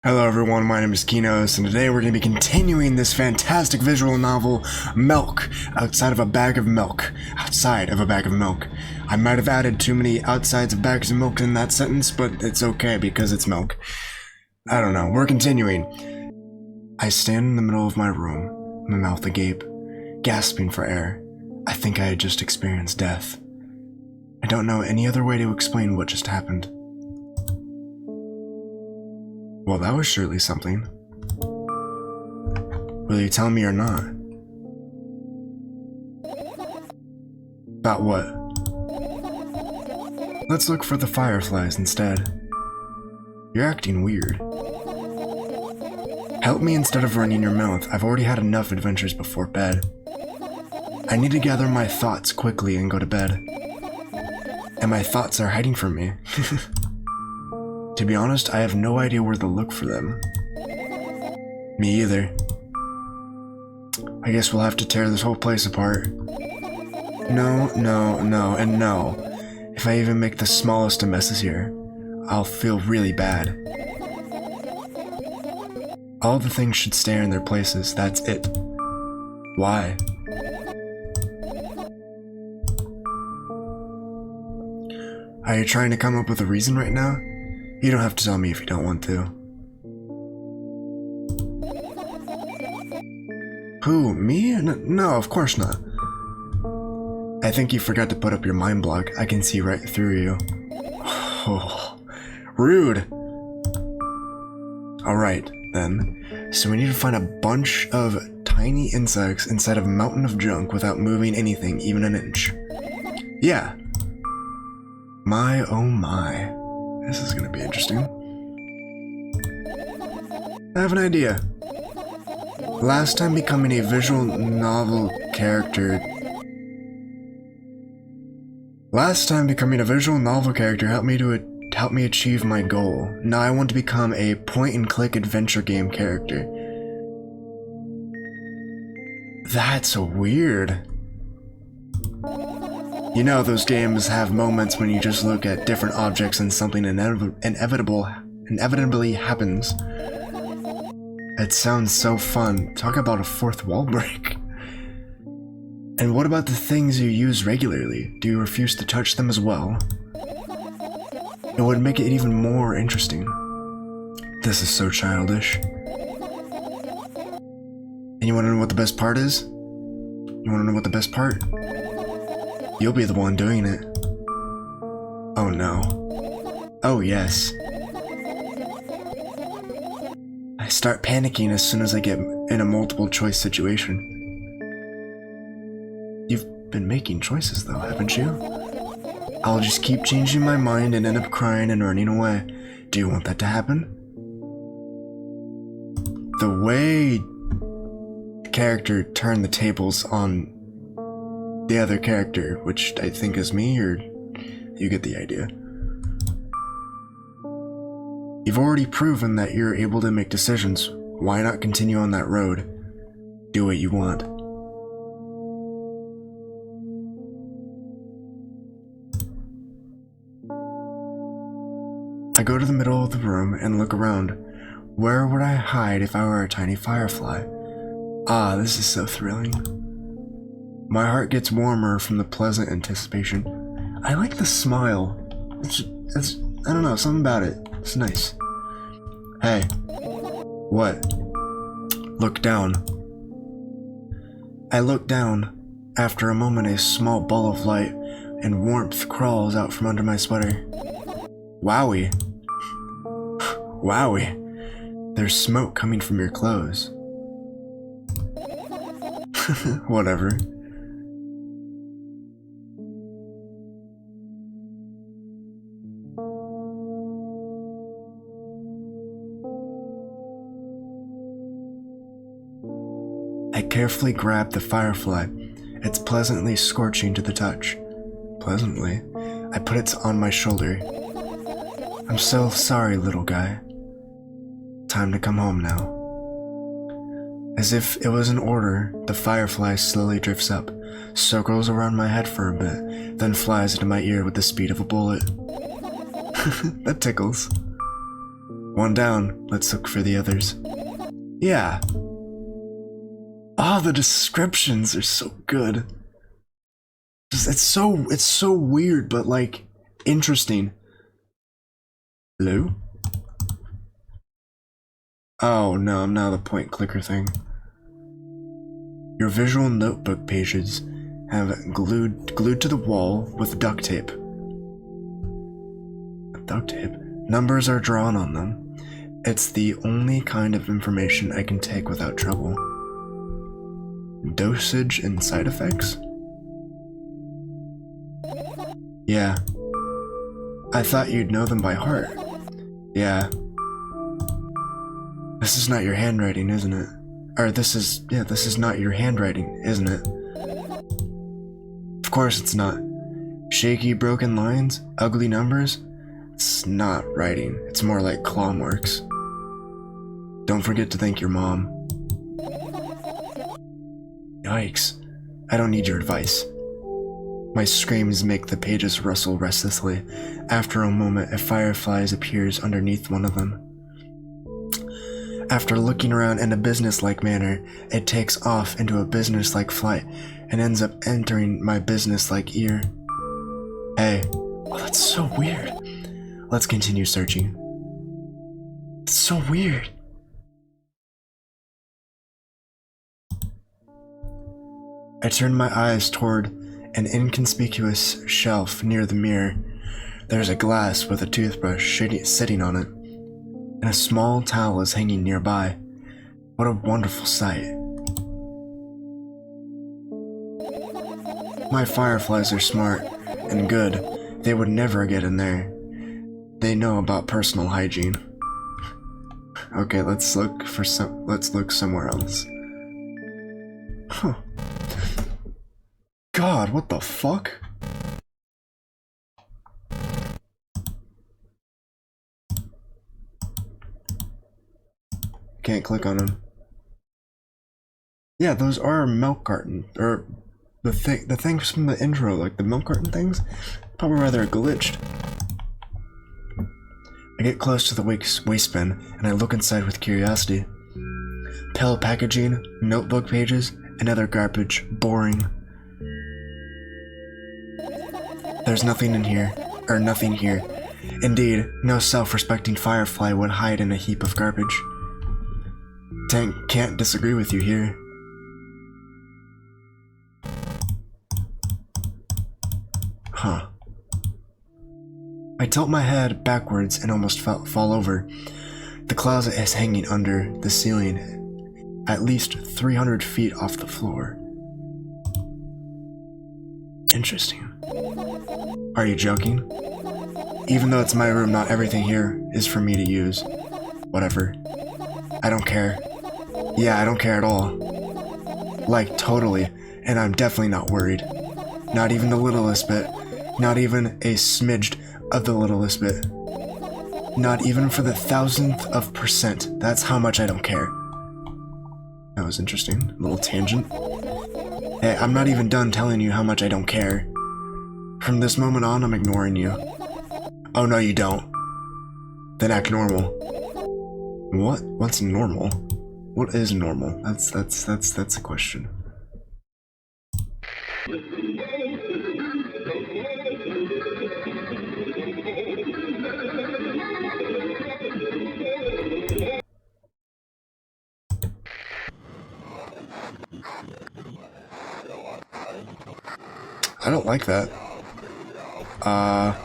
Hello everyone, my name is Kinos, and today we're going to be continuing this fantastic visual novel, Milk, outside of a bag of milk. Outside of a bag of milk. I might have added too many outsides of bags of milk in that sentence, but it's okay because it's milk. I don't know, we're continuing. I stand in the middle of my room, my mouth agape, gasping for air. I think I had just experienced death. I don't know any other way to explain what just happened. Well, that was surely something. Will you tell me or not? About what? Let's look for the fireflies instead. You're acting weird. Help me instead of running your mouth. I've already had enough adventures before bed. I need to gather my thoughts quickly and go to bed. And my thoughts are hiding from me. To be honest, I have no idea where to look for them. Me either. I guess we'll have to tear this whole place apart. No, and no. If I even make the smallest of messes here, I'll feel really bad. All the things should stay in their places, that's it. Why? Are you trying to come up with a reason right now? You don't have to tell me if you don't want to. Who, me? No, of course not. I think you forgot to put up your mind block. I can see right through you. Oh, rude. Alright, then. So we need to find a bunch of tiny insects inside of a mountain of junk without moving anything, even an inch. Yeah. My, oh my. This is gonna be interesting. I have an idea. Last time becoming a visual novel character helped me achieve my goal. Now I want to become a point-and-click adventure game character. That's weird. You know, those games have moments when you just look at different objects and something inevitably happens. It sounds so fun. Talk about a fourth wall break. And what about the things you use regularly? Do you refuse to touch them as well? It would make it even more interesting. This is so childish. And you want to know what the best part is? You want to know what the best part? You'll be the one doing it. Oh no. Oh yes. I start panicking as soon as I get in a multiple choice situation. You've been making choices though, haven't you? I'll just keep changing my mind and end up crying and running away. Do you want that to happen? The way the character turned the tables on the other character, which I think is me, or you get the idea. You've already proven that you're able to make decisions. Why not continue on that road? Do what you want. I go to the middle of the room and look around. Where would I hide if I were a tiny firefly? Ah, this is so thrilling. My heart gets warmer from the pleasant anticipation. I like the smile. It's I don't know, something about it. It's nice. Hey. What? Look down. I look down. After a moment, a small ball of light and warmth crawls out from under my sweater. Wowie. Wowie. There's smoke coming from your clothes. Whatever. I carefully grab the firefly. It's pleasantly scorching to the touch. Pleasantly? I put it on my shoulder. I'm so sorry, little guy. Time to come home now. As if it was an order, the firefly slowly drifts up, circles around my head for a bit, then flies into my ear with the speed of a bullet. That tickles. One down, let's look for the others. Yeah. Ah, the descriptions are so good. It's so weird, but like interesting. Hello? Oh no, I'm now the point clicker thing. Your visual notebook pages have glued to the wall with duct tape. Duct tape? Numbers are drawn on them. It's the only kind of information I can take without trouble. Dosage and side effects? Yeah. I thought you'd know them by heart. Yeah. This is not your handwriting, isn't it? Or this is not your handwriting, isn't it? Of course it's not. Shaky, broken lines, ugly numbers. It's not writing. It's more like claw marks. Don't forget to thank your mom. Yikes. I don't need your advice. My screams make the pages rustle restlessly. After a moment, a firefly appears underneath one of them. After looking around in a business-like manner, it takes off into a business-like flight and ends up entering my business-like ear. Hey, oh, that's so weird. Let's continue searching. It's so weird. I turned my eyes toward an inconspicuous shelf near the mirror. There's a glass with a toothbrush sitting on it, and a small towel is hanging nearby. What a wonderful sight. My fireflies are smart and good. They would never get in there. They know about personal hygiene. Okay, let's look somewhere else. Huh. God, what the fuck? Can't click on them. Yeah, those are milk carton, or the things from the intro, like the milk carton things, probably rather glitched. I get close to the waste bin, and I look inside with curiosity. Pale packaging, notebook pages, and other garbage. Boring. There's nothing in here, or nothing here. Indeed, no self-respecting firefly would hide in a heap of garbage. Tank can't disagree with you here. Huh. I tilt my head backwards and almost fall over. The closet is hanging under the ceiling, at least 300 feet off the floor. Interesting. Are you joking? Even though it's my room, not everything here is for me to use. Whatever. I don't care. Yeah, I don't care at all. Like, totally. And I'm definitely not worried. Not even the littlest bit. Not even a smidge of the littlest bit. Not even for the 1,000th%. That's how much I don't care. That was interesting. A little tangent. Hey, I'm not even done telling you how much I don't care. From this moment on, I'm ignoring you. Oh no, you don't. Then act normal. What? What's normal? What is normal? That's a question. I don't like that. I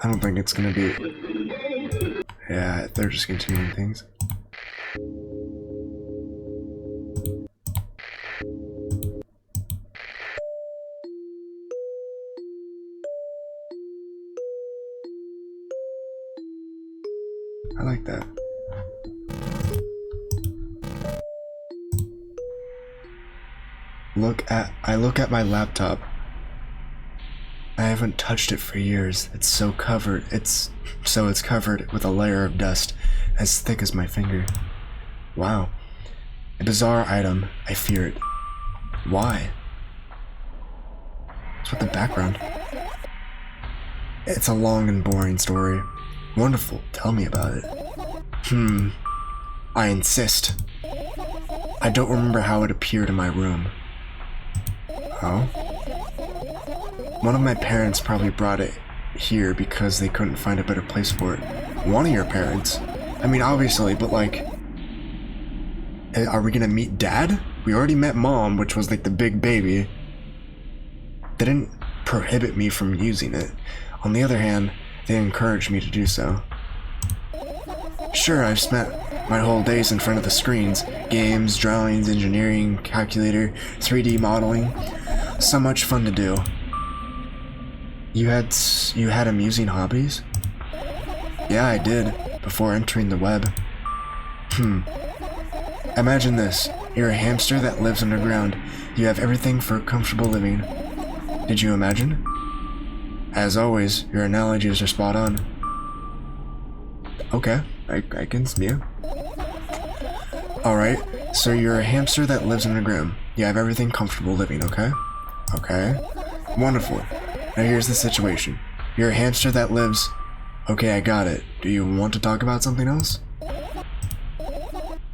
don't think it's gonna be... Yeah, they're just continuing things. I like that. I look at my laptop. I haven't touched it for years. It's covered with a layer of dust as thick as my finger. Wow. A bizarre item. I fear it. Why? What's with the background? It's a long and boring story. Wonderful. Tell me about it. I insist. I don't remember how it appeared in my room. Oh? One of my parents probably brought it here because they couldn't find a better place for it. One of your parents? I mean, obviously, but like... Are we gonna meet Dad? We already met Mom, which was like the big baby. They didn't prohibit me from using it. On the other hand, they encouraged me to do so. Sure, I've spent my whole days in front of the screens. Games, drawings, engineering, calculator, 3D modeling. So much fun to do. You had amusing hobbies? Yeah, I did, before entering the web. Imagine this. You're a hamster that lives underground. You have everything for comfortable living. Did you imagine? As always, your analogies are spot on. Okay, I can see you. Alright, so you're a hamster that lives underground. You have everything comfortable living, okay? Okay. Wonderful. Now here's the situation. You're a hamster that lives... Okay, I got it. Do you want to talk about something else?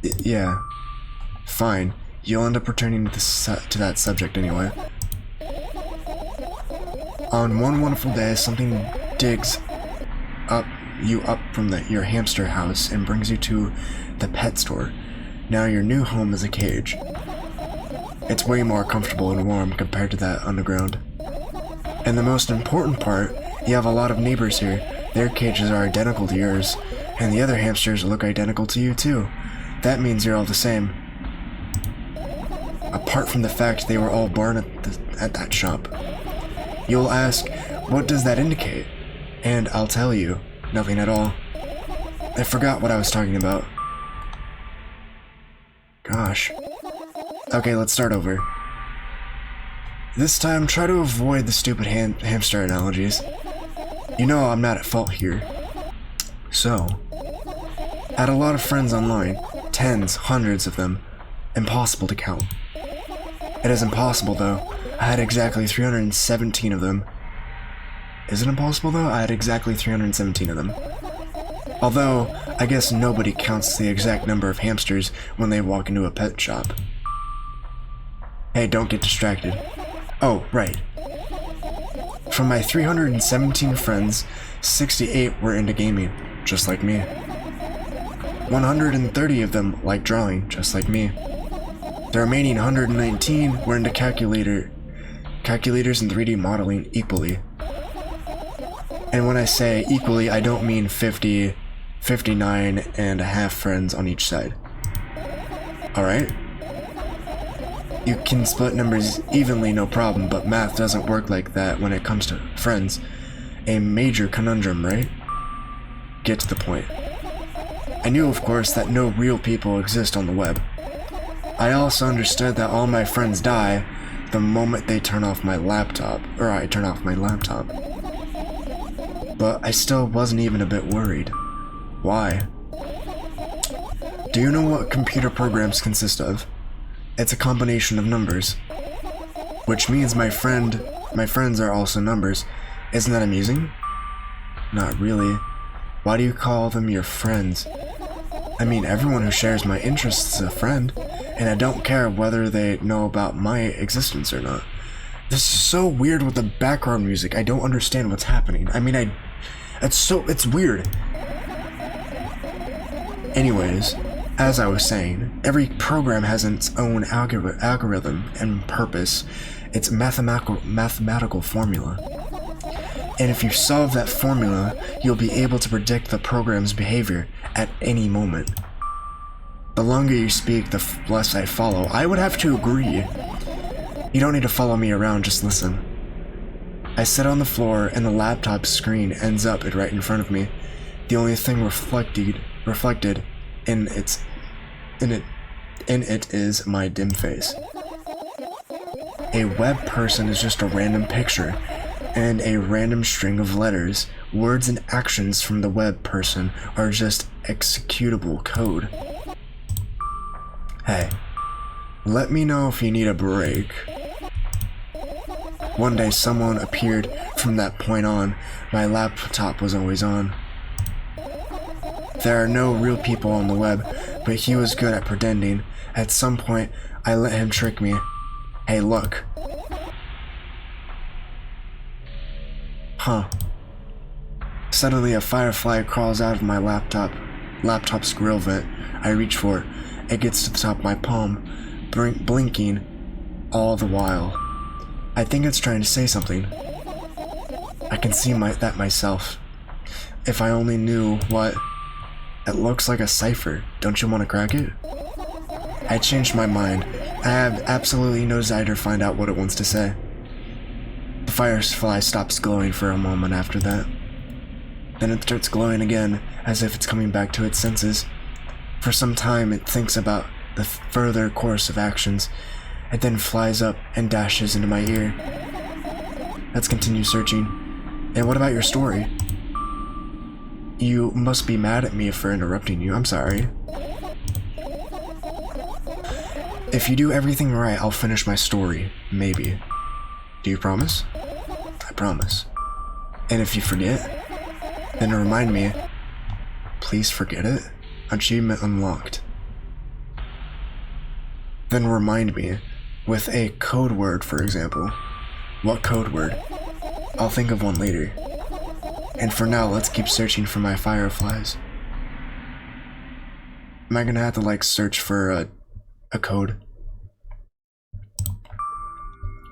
Yeah. Fine. You'll end up returning to that subject anyway. On one wonderful day, something digs you up from your hamster house and brings you to the pet store. Now your new home is a cage. It's way more comfortable and warm compared to that underground. And the most important part, you have a lot of neighbors here. Their cages are identical to yours, and the other hamsters look identical to you too. That means you're all the same. Apart from the fact they were all born at that shop. You'll ask, what does that indicate? And I'll tell you, nothing at all. I forgot what I was talking about. Gosh. Okay, let's start over. This time, try to avoid the stupid hamster analogies. You know I'm not at fault here. So, I had a lot of friends online. Tens, hundreds of them. Impossible to count. It is impossible, though. I had exactly 317 of them. Is it impossible, though? I had exactly 317 of them. Although, I guess nobody counts the exact number of hamsters when they walk into a pet shop. Hey, don't get distracted. Oh, right. From my 317 friends, 68 were into gaming, just like me. 130 of them like drawing, just like me. The remaining 119 were into calculators and 3D modeling equally. And when I say equally, I don't mean 50, 59 and a half friends on each side. Alright? You can split numbers evenly, no problem, but math doesn't work like that when it comes to friends. A major conundrum, right? Get to the point. I knew, of course, that no real people exist on the web. I also understood that all my friends die the moment they turn off my laptop, or I turn off my laptop. But I still wasn't even a bit worried. Why? Do you know what computer programs consist of? It's a combination of numbers. Which means my friends are also numbers. Isn't that amusing? Not really. Why do you call them your friends? I mean, everyone who shares my interests is a friend, and I don't care whether they know about my existence or not. This is so weird with the background music. I don't understand what's happening. I mean, it's weird. Anyways, as I was saying, every program has its own algorithm and purpose. It's mathematical formula. And if you solve that formula, you'll be able to predict the program's behavior at any moment. The longer you speak, the less I follow. I would have to agree. You don't need to follow me around, just listen. I sit on the floor and the laptop screen ends up right in front of me. The only thing reflected in it is my dim face. A web person is just a random picture, and a random string of letters. Words and actions from the web person are just executable code. Hey, let me know if you need a break. One day someone appeared. From that point on, my laptop was always on. There are no real people on the web, but he was good at pretending. At some point, I let him trick me. Hey, look. Huh. Suddenly, a firefly crawls out of my laptop's grill vent. I reach for it. It gets to the top of my palm, blinking all the while. I think it's trying to say something. I can see that myself. If I only knew what... It looks like a cipher. Don't you want to crack it? I changed my mind. I have absolutely no desire to find out what it wants to say. The firefly stops glowing for a moment after that. Then it starts glowing again, as if it's coming back to its senses. For some time, it thinks about the further course of actions. It then flies up and dashes into my ear. Let's continue searching. And what about your story? You must be mad at me for interrupting you. I'm sorry. If you do everything right, I'll finish my story. Maybe. Do you promise? I promise. And if you forget, then remind me. Please forget it. Achievement unlocked. Then remind me. With a code word, for example. What code word? I'll think of one later. And for now, let's keep searching for my fireflies. Am I gonna have to, like, search for a code?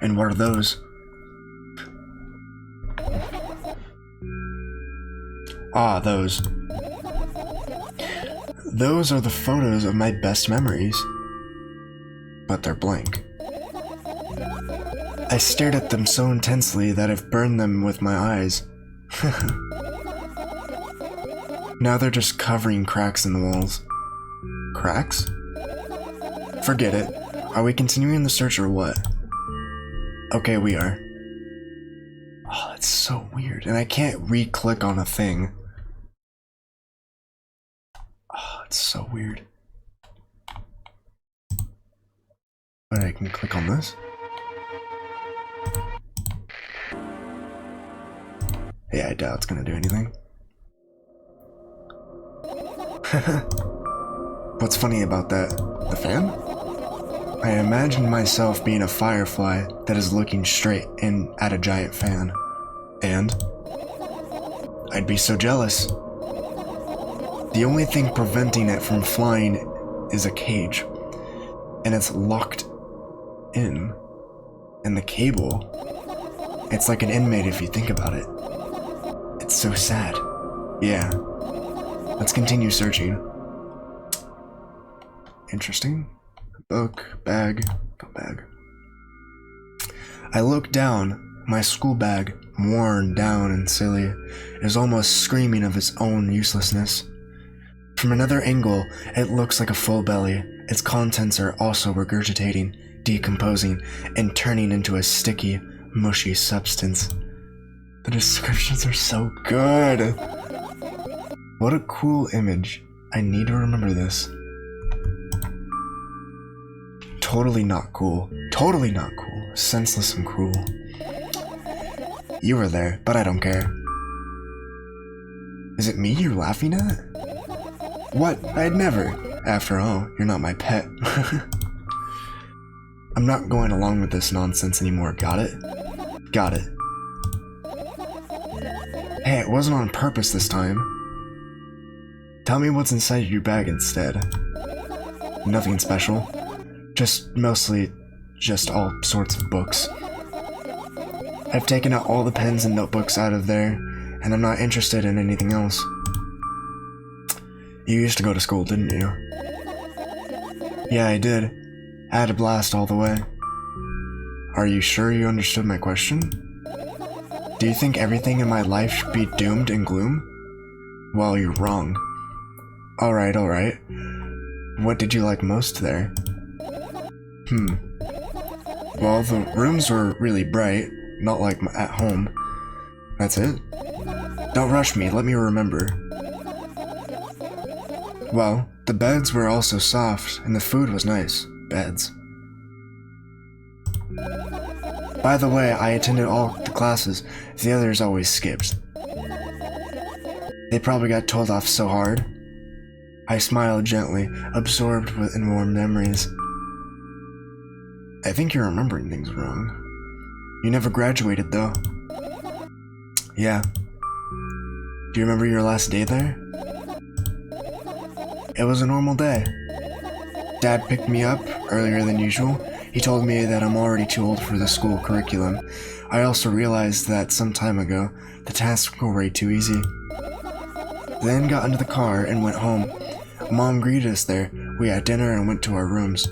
And what are those? Ah, those. Those are the photos of my best memories. But they're blank. I stared at them so intensely that I've burned them with my eyes. Now they're just covering cracks in the walls. Cracks? Forget it. Are we continuing the search or what? Okay, we are. Oh, that's so weird. And I can't re-click on a thing. Oh, it's so weird. But I can click on this. Yeah, I doubt it's gonna do anything. What's funny about that? The fan? I imagine myself being a firefly that is looking straight in at a giant fan. And? I'd be so jealous. The only thing preventing it from flying is a cage. And it's locked in. And the cable, it's like an inmate if you think about it. It's so sad. Yeah. Let's continue searching. Interesting. Book, bag, bag. I look down. My school bag, worn down and silly, is almost screaming of its own uselessness. From another angle, it looks like a full belly. Its contents are also regurgitating, decomposing, and turning into a sticky, mushy substance. The descriptions are so good. What a cool image. I need to remember this. Totally not cool. Totally not cool. Senseless and cruel. You were there, but I don't care. Is it me you're laughing at? What? I'd never. After all, you're not my pet. I'm not going along with this nonsense anymore, got it? Got it. Hey, it wasn't on purpose this time. Tell me what's inside your bag instead. Nothing special. Mostly all sorts of books. I've taken out all the pens and notebooks out of there, and I'm not interested in anything else. You used to go to school, didn't you? Yeah, I did. I had a blast all the way. Are you sure you understood my question? Do you think everything in my life should be doomed and gloom? Well, you're wrong. Alright. What did you like most there? Well, the rooms were really bright, not like at home. That's it? Don't rush me, let me remember. Well, the beds were also soft, and the food was nice. Beds. By the way, I attended all the classes. The others always skipped. They probably got told off so hard. I smiled gently, absorbed in warm memories. I think you're remembering things wrong. You never graduated, though. Yeah. Do you remember your last day there? It was a normal day. Dad picked me up earlier than usual. He told me that I'm already too old for the school curriculum. I also realized that some time ago, the tasks were way too easy. Then got into the car and went home. Mom greeted us there. We had dinner and went to our rooms.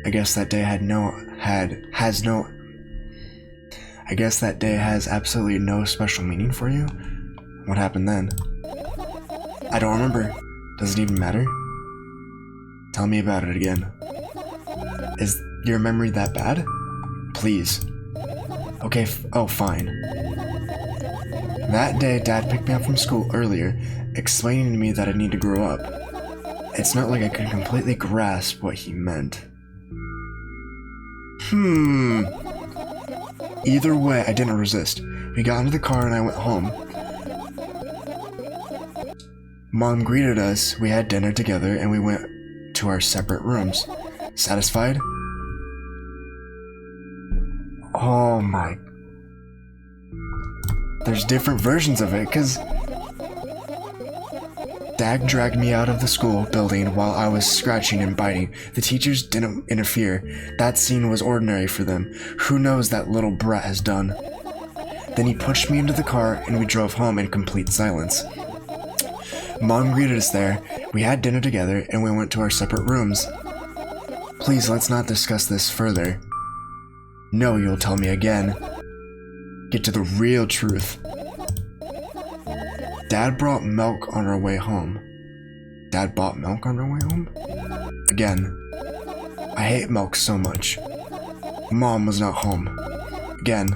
I guess that day has absolutely no special meaning for you? What happened then? I don't remember. Does it even matter? Tell me about it again. Is your memory that bad? Please. Okay, fine. That day, Dad picked me up from school earlier, explaining to me that I need to grow up. It's not like I could completely grasp what he meant. Either way, I didn't resist. We got into the car and I went home. Mom greeted us, we had dinner together, and we went to our separate rooms. Satisfied? Oh my... There's different versions of it, because... Dad dragged me out of the school building while I was scratching and biting. The teachers didn't interfere. That scene was ordinary for them. Who knows that little brat has done? Then he pushed me into the car and we drove home in complete silence. Mom greeted us there, we had dinner together, and we went to our separate rooms. Please, let's not discuss this further. No, you'll tell me again. Get to the real truth. Dad brought milk on our way home. Dad bought milk on our way home? Again. I hate milk so much. Mom was not home. Again.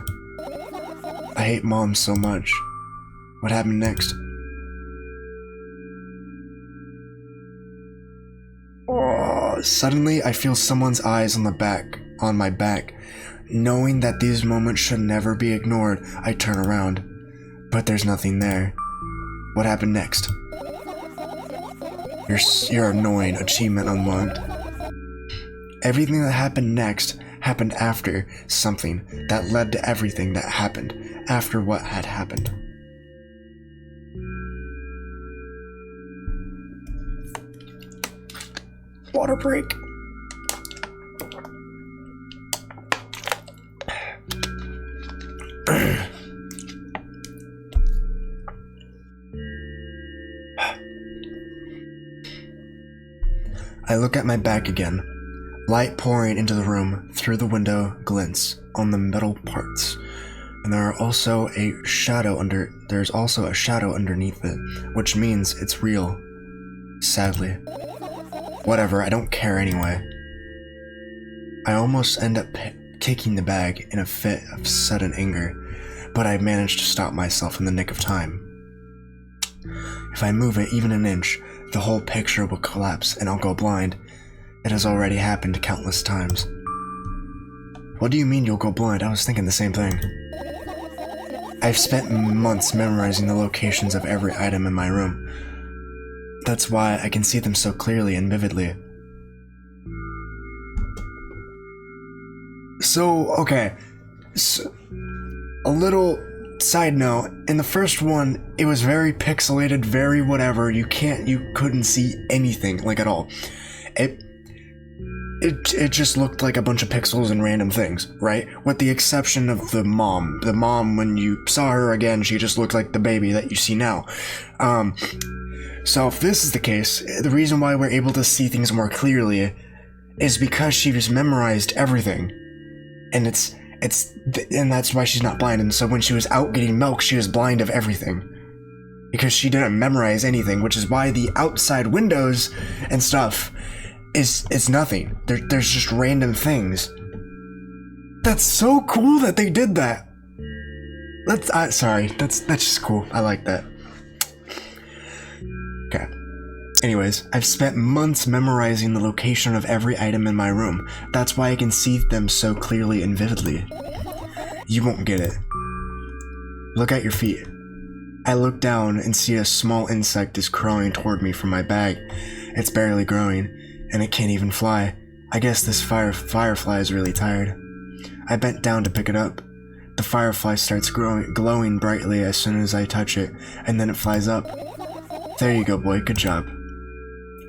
I hate Mom so much. What happened next? Oh, suddenly I feel someone's eyes on my back. Knowing that these moments should never be ignored, I turn around. But there's nothing there. What happened next? You're annoying. Achievement unlocked. Everything that happened next happened after something that led to everything that happened after what had happened. Water break. I look at my back again. Light pouring into the room through the window glints on the metal parts. And there's also a shadow underneath it, which means it's real. Sadly. Whatever, I don't care anyway. I almost end up kicking the bag in a fit of sudden anger, but I managed to stop myself in the nick of time. If I move it even an inch, the whole picture will collapse and I'll go blind. It has already happened countless times. What do you mean you'll go blind? I was thinking the same thing. I've spent months memorizing the locations of every item in my room. That's why I can see them so clearly and vividly. Okay. So, a little side note, in the first one, it was very pixelated, very whatever. You couldn't see anything, like at all. It just looked like a bunch of pixels and random things, right? With the exception of the mom. The mom, when you saw her again, she just looked like the baby that you see now. So if this is the case, the reason why we're able to see things more clearly is because she's memorized everything. And and that's why she's not blind. And so when she was out getting milk, she was blind of everything. Because she didn't memorize anything, which is why the outside windows and stuff is nothing. There's just random things. That's so cool that they did that. Sorry, that's just cool. I like that. Okay. Anyways, I've spent months memorizing the location of every item in my room. That's why I can see them so clearly and vividly. You won't get it. Look at your feet. I look down and see a small insect is crawling toward me from my bag. It's barely growing, and it can't even fly. I guess this firefly is really tired. I bent down to pick it up. The firefly starts glowing brightly as soon as I touch it, and then it flies up. There you go, boy, good job.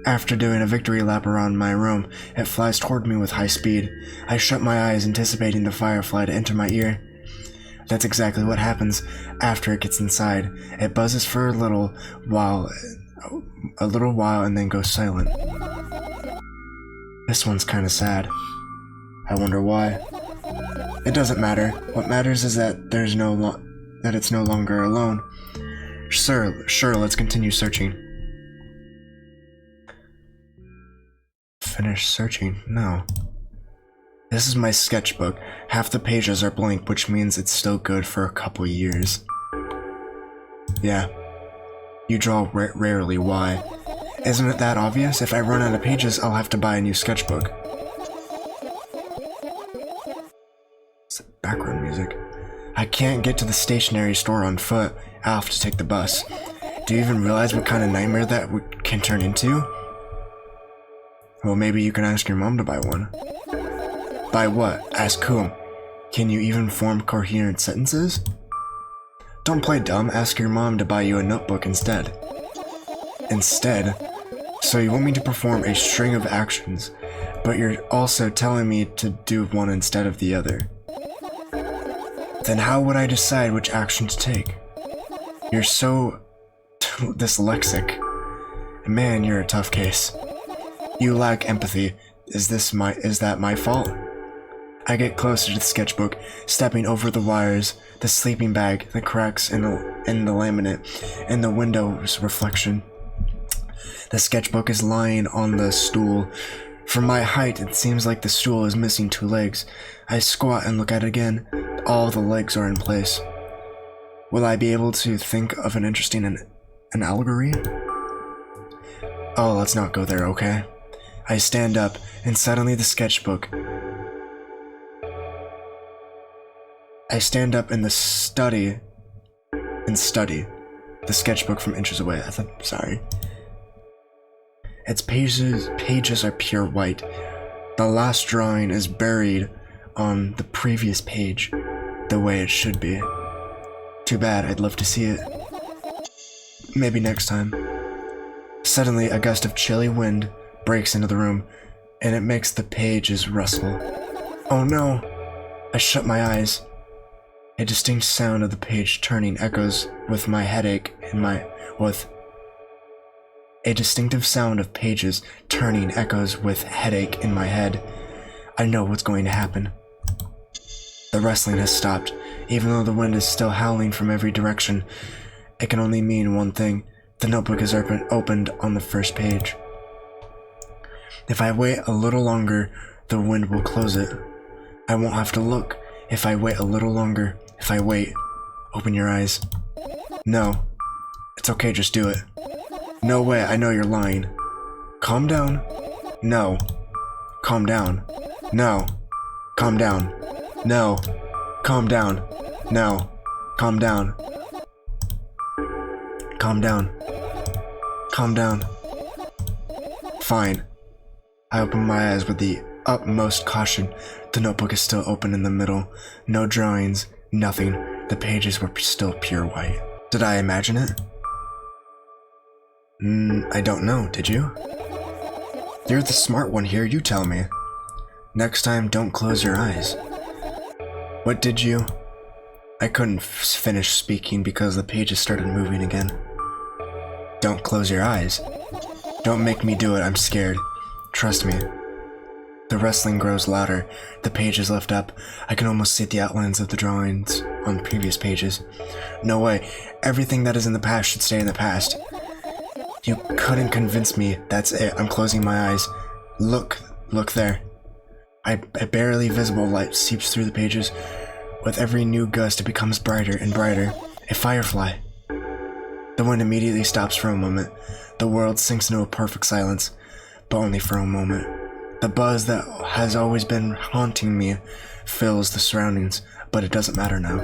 After doing a victory lap around my room, it flies toward me with high speed. I shut my eyes, anticipating the firefly to enter my ear. That's exactly what happens after it gets inside. It buzzes for a little while and then goes silent. This one's kinda sad. I wonder why. It doesn't matter. What matters is that it's no longer alone. Sure, let's continue searching. Finish searching? No. This is my sketchbook. Half the pages are blank, which means it's still good for a couple years. Yeah. You draw rarely. Why? Isn't it that obvious? If I run out of pages, I'll have to buy a new sketchbook. What's the background music? I can't get to the stationery store on foot. I'll have to take the bus. Do you even realize what kind of nightmare that can turn into? Well, maybe you can ask your mom to buy one. Buy what? Ask whom? Can you even form coherent sentences? Don't play dumb. Ask your mom to buy you a notebook instead. Instead? So you want me to perform a string of actions, but you're also telling me to do one instead of the other. Then how would I decide which action to take? You're so dyslexic. Man, you're a tough case. You lack empathy. Is that my fault? I get closer to the sketchbook, stepping over the wires, the sleeping bag, the cracks in the laminate, and the window's reflection. The sketchbook is lying on the stool. From my height, it seems like the stool is missing 2 legs. I squat and look at it again. All the legs are in place. Will I be able to think of an interesting allegory? Oh, let's not go there, okay? I stand up, and suddenly the sketchbook. I stand up in the study the sketchbook from inches away. Sorry. Its pages are pure white. The last drawing is buried on the previous page, the way it should be. Too bad, I'd love to see it. Maybe next time. Suddenly, a gust of chilly wind breaks into the room, and it makes the pages rustle. Oh no! I shut my eyes. A distinct sound of the page turning echoes with my headache A distinctive sound of pages turning echoes with headache in my head. I know what's going to happen. The rustling has stopped. Even though the wind is still howling from every direction, it can only mean one thing. The notebook is opened on the first page. If I wait a little longer, the wind will close it. I won't have to look. If I wait a little longer, open your eyes. No. It's okay, just do it. No way, I know you're lying. Calm down. No. Calm down. No. Calm down. No. Calm down. No. Calm down. Calm down. Calm down. Fine. I open my eyes with the utmost caution. The notebook is still open in the middle. No drawings, nothing. The pages were still pure white. Did I imagine it? I don't know, did you? You're the smart one here, you tell me. Next time, don't close your eyes. What did you? I couldn't finish speaking because the pages started moving again. Don't close your eyes. Don't make me do it, I'm scared. Trust me. The rustling grows louder. The pages lift up. I can almost see the outlines of the drawings on previous pages. No way. Everything that is in the past should stay in the past. You couldn't convince me. That's it. I'm closing my eyes. Look there. A barely visible light seeps through the pages. With every new gust, it becomes brighter and brighter. A firefly. The wind immediately stops for a moment. The world sinks into a perfect silence, but only for a moment. The buzz that has always been haunting me fills the surroundings, but it doesn't matter now.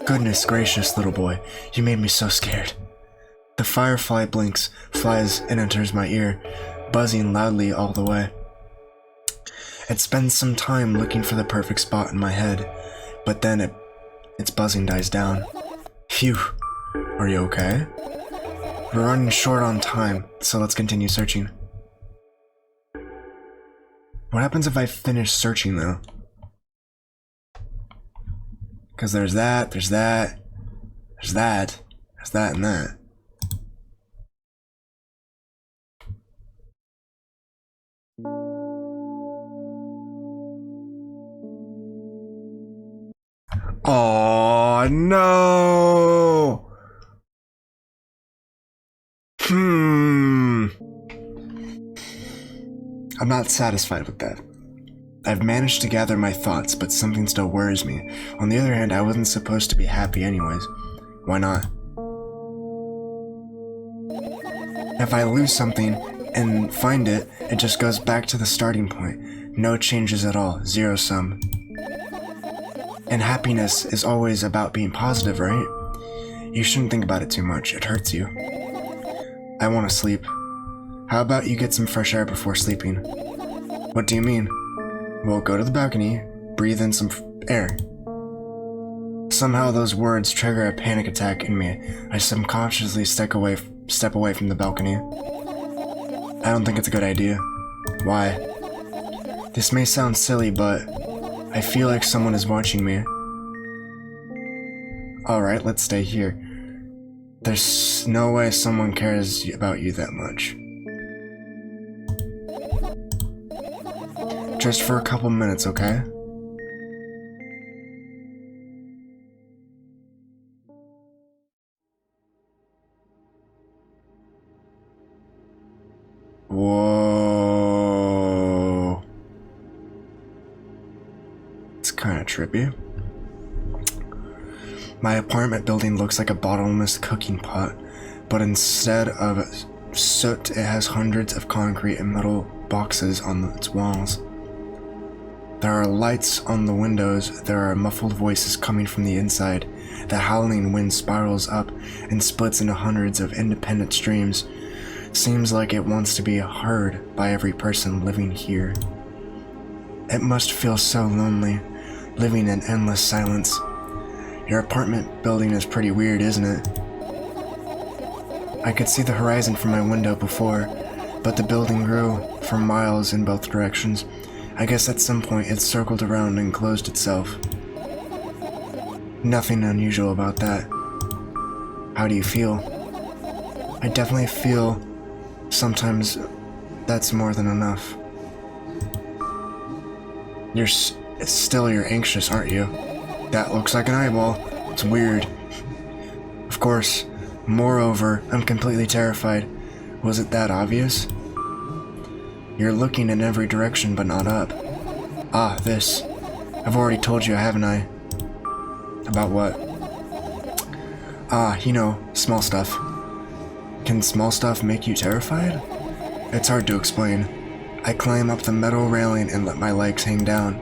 Goodness gracious, little boy, you made me so scared. The firefly blinks, flies, and enters my ear, buzzing loudly all the way. It spends some time looking for the perfect spot in my head, but then its buzzing dies down. Phew. Are you okay? We're running short on time, so let's continue searching. What happens if I finish searching, though? Because there's that, and that. Oh no! I'm not satisfied with that. I've managed to gather my thoughts, but something still worries me. On the other hand, I wasn't supposed to be happy anyways. Why not? If I lose something and find it, it just goes back to the starting point. No changes at all, zero sum. And happiness is always about being positive, right? You shouldn't think about it too much, it hurts you. I want to sleep. How about you get some fresh air before sleeping? What do you mean? Well, go to the balcony, breathe in some air. Somehow those words trigger a panic attack in me. I subconsciously step away from the balcony. I don't think it's a good idea. Why? This may sound silly, but I feel like someone is watching me. Alright, let's stay here. There's no way someone cares about you that much. Just for a couple minutes, okay? Whoa. It's kind of trippy. My apartment building looks like a bottomless cooking pot, but instead of soot, it has hundreds of concrete and metal boxes on its walls. There are lights on the windows, there are muffled voices coming from the inside. The howling wind spirals up and splits into hundreds of independent streams. Seems like it wants to be heard by every person living here. It must feel so lonely, living in endless silence. Your apartment building is pretty weird, isn't it? I could see the horizon from my window before, but the building grew for miles in both directions. I guess at some point it circled around and closed itself. Nothing unusual about that. How do you feel? I definitely feel sometimes that's more than enough. You're anxious, aren't you? That looks like an eyeball. It's weird. Of course. Moreover, I'm completely terrified. Was it that obvious? You're looking in every direction but not up. Ah, this. I've already told you, haven't I? About what? Ah, you know, small stuff. Can small stuff make you terrified? It's hard to explain. I climb up the metal railing and let my legs hang down.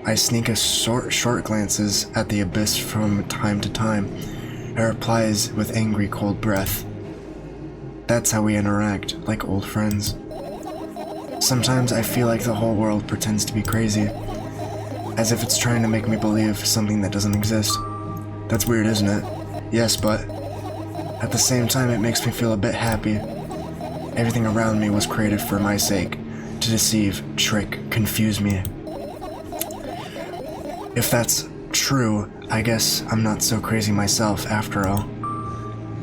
I sneak a short glances at the abyss from time to time. It replies with angry, cold breath. That's how we interact, like old friends. Sometimes I feel like the whole world pretends to be crazy, as if it's trying to make me believe something that doesn't exist. That's weird, isn't it? Yes, but at the same time it makes me feel a bit happy. Everything around me was created for my sake, to deceive, trick, confuse me. If that's true, I guess I'm not so crazy myself after all.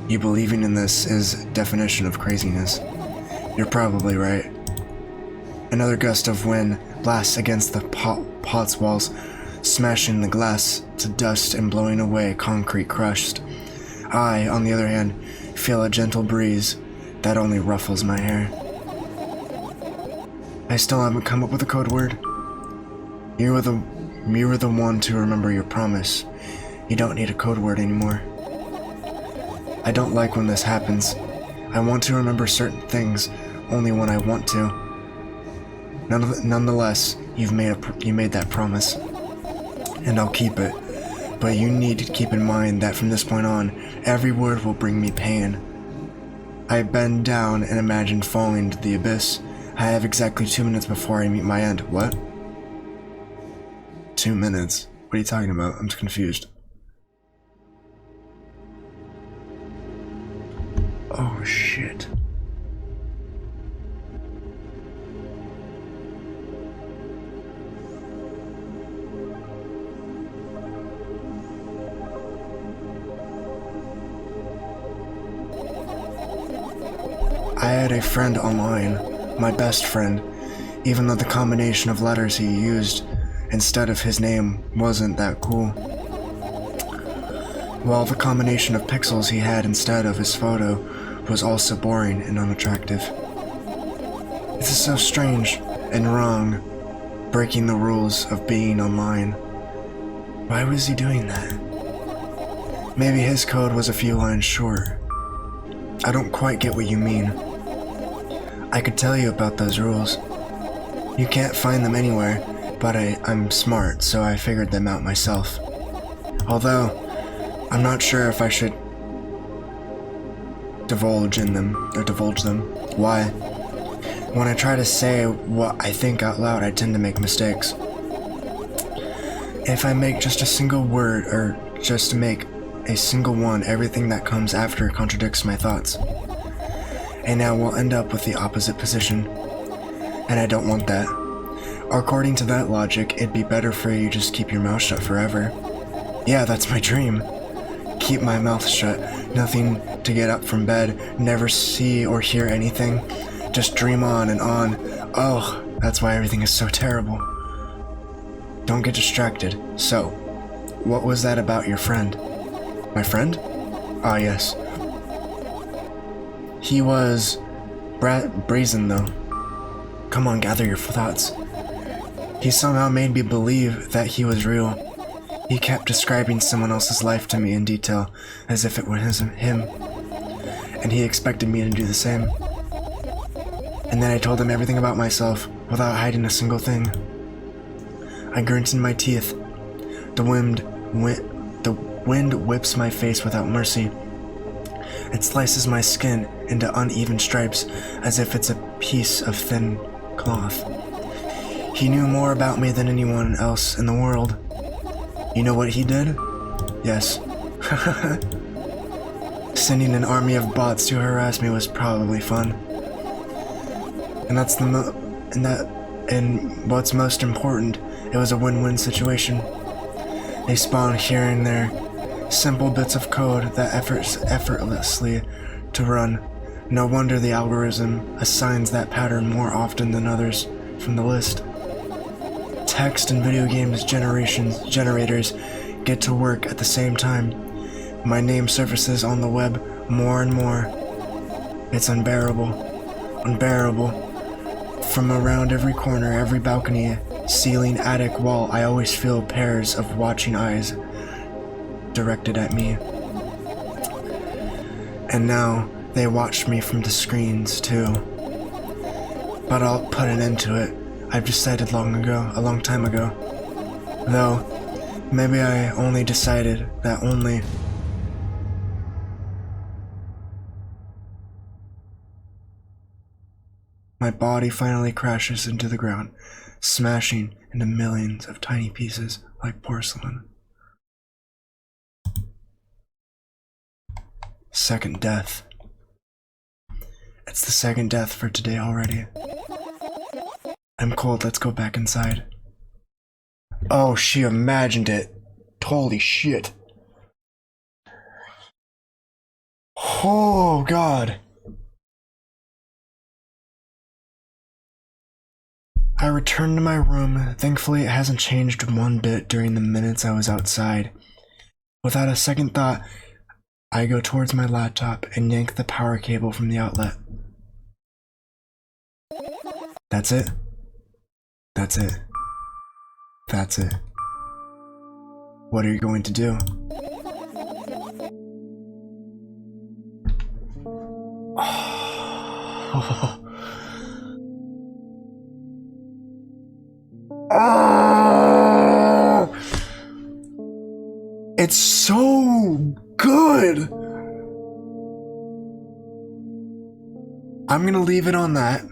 You believing in this is definition of craziness. You're probably right. Another gust of wind blasts against the pot's walls, smashing the glass to dust and blowing away concrete crushed. I, on the other hand, feel a gentle breeze that only ruffles my hair. I still haven't come up with a code word. You were the one to remember your promise. You don't need a code word anymore. I don't like when this happens. I want to remember certain things only when I want to. Nonetheless, you made that promise, and I'll keep it. But you need to keep in mind that from this point on, every word will bring me pain. I bend down and imagine falling into the abyss. I have exactly 2 minutes before I meet my end. What? 2 minutes? What are you talking about? I'm confused. Oh shit. I had a friend online, my best friend, even though the combination of letters he used instead of his name wasn't that cool. While the combination of pixels he had instead of his photo was also boring and unattractive. This is so strange and wrong, breaking the rules of being online. Why was he doing that? Maybe his code was a few lines short. I don't quite get what you mean. I could tell you about those rules. You can't find them anywhere, but I'm smart, so I figured them out myself. Although, I'm not sure if I should divulge them. Why? When I try to say what I think out loud, I tend to make mistakes. If I make just a single word, or just make a single one, everything that comes after contradicts my thoughts. And now we'll end up with the opposite position. And I don't want that. According to that logic, it'd be better for you to just keep your mouth shut forever. Yeah, that's my dream. Keep my mouth shut, nothing to get up from bed, never see or hear anything, just dream on and on. Oh, that's why everything is so terrible. Don't get distracted. So, what was that about your friend? My friend? Ah, yes. He was brazen though. Come on, gather your thoughts. He somehow made me believe that he was real. He kept describing someone else's life to me in detail, as if it was him. And he expected me to do the same. And then I told him everything about myself, without hiding a single thing. I gritted my teeth. The wind whips my face without mercy. It slices my skin into uneven stripes, as if it's a piece of thin cloth. He knew more about me than anyone else in the world. You know what he did? Yes. Sending an army of bots to harass me was probably fun. And what's most important, it was a win-win situation. They spawned here and there, simple bits of code that effortlessly to run. No wonder the algorithm assigns that pattern more often than others from the list. Text and video games generators get to work at the same time. My name surfaces on the web more and more. It's unbearable. Unbearable. From around every corner, every balcony, ceiling, attic, wall, I always feel pairs of watching eyes directed at me. And now, they watch me from the screens, too. But I'll put an end to it. I've decided a long time ago. Though, maybe I only decided that only. My body finally crashes into the ground, smashing into millions of tiny pieces like porcelain. Second death. It's the second death for today already. I'm cold, let's go back inside. Oh, she imagined it. Holy shit. Oh, God. I returned to my room. Thankfully, it hasn't changed one bit during the minutes I was outside. Without a second thought, I go towards my laptop and yank the power cable from the outlet. That's it. That's it. That's it. What are you going to do? Oh. Oh. It's so good. I'm gonna leave it on that.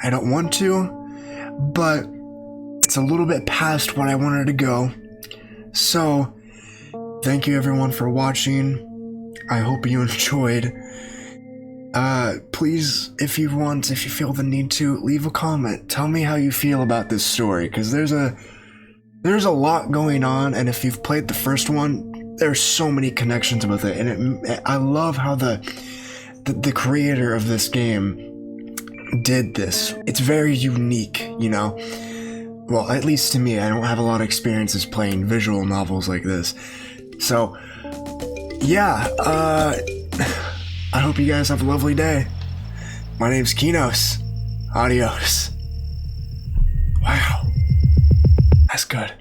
I don't want to, but it's a little bit past what I wanted to go. So, thank you everyone for watching. I hope you enjoyed. Please, if you feel the need to, leave a comment. Tell me how you feel about this story, because there's a lot going on, and if you've played the first one, there's so many connections with it, and I love how the creator of this game did this. It's very unique, you know? Well, at least to me. I don't have a lot of experiences playing visual novels like this. So, yeah, I hope you guys have a lovely day. My name's Kinos. Adios. Wow. That's good.